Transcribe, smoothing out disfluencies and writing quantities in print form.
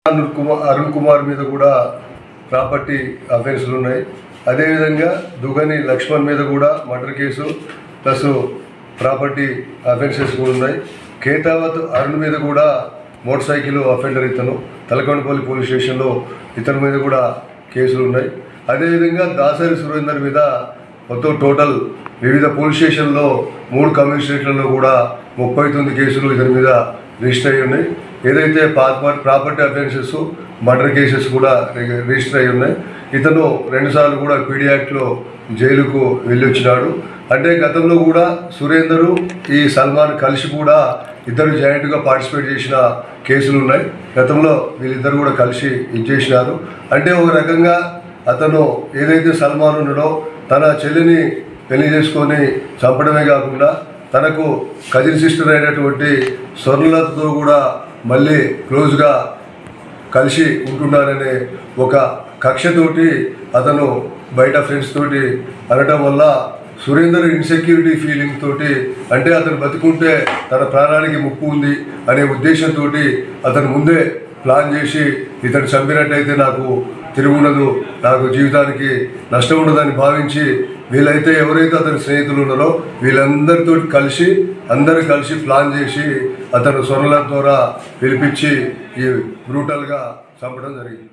అరుణ్ కుమార్ మీద కూడా ప్రాపర్టీ అఫెన్స్లు ఉన్నాయి. అదేవిధంగా దుగని లక్ష్మణ్ మీద కూడా murder case plus property offences కూడా ఉన్నాయి. కేతావత్ అరుణ్ మీద కూడా మోటార్ సైకిల్ అఫెండర్ ఇతను తలకొండపల్లి పోలీస్ స్టేషన్లో ఇతని మీద కూడా కేసులు ఉన్నాయి. అదేవిధంగా దాసరి సురేందర్ మీద మొత్తం టోటల్ వివిధ పోలీస్ స్టేషన్లో 3 కమిషనరేట్లలో కూడా 39 కేసులు ఇతని మీద రిజిస్టర్ అయ్యి ఉన్నాయి. ఏదైతే ప్రాపర్టీ అఫెన్సెస్ మర్డర్ కేసెస్ కూడా రిజిస్టర్ అయ్యి ఉన్నాయి. ఇతను 2 సార్లు కూడా పీడీ యాక్ట్లో జైలుకు వెళ్ళి వచ్చినాడు. అంటే గతంలో కూడా సురేందరు ఈ సల్మాన్ కలిసి కూడా ఇద్దరు జాయింట్గా పార్టిసిపేట్ చేసిన కేసులు ఉన్నాయి. గతంలో వీళ్ళిద్దరు కూడా కలిసి ఇచ్చేసినారు. అంటే ఒక రకంగా అతను ఏదైతే సల్మాన్ ఉన్నాడో తన చెల్లిని పెళ్లి చేసుకొని చంపడమే కాకుండా తనకు కజిన్ సిస్టర్ అయినటువంటి స్వర్ణలతతో కూడా మళ్ళీ క్లోజ్గా కలిసి ఉంటున్నారనే ఒక కక్షతోటి అతను బయట ఫ్రెండ్స్ తోటి అనడం వల్ల సురేందర్ ఇన్సెక్యూరిటీ ఫీలింగ్ తోటి, అంటే అతను బతుకుంటే తన ప్రాణానికి ముప్పు ఉంది అనే ఉద్దేశంతో అతను ముందే ప్లాన్ చేసి ఇతను చంపినట్టయితే నాకు తిరుగుండదు, నాకు జీవితానికి నష్టం ఉండదని భావించి వీళ్ళైతే ఎవరైతే అతని స్నేహితులు ఉన్నారో వీళ్ళందరితో అందరూ కలిసి ప్లాన్ చేసి అతను స్వర్ణల ద్వారా పిలిపించి ఈ బ్రూటల్గా చంపడం జరిగింది.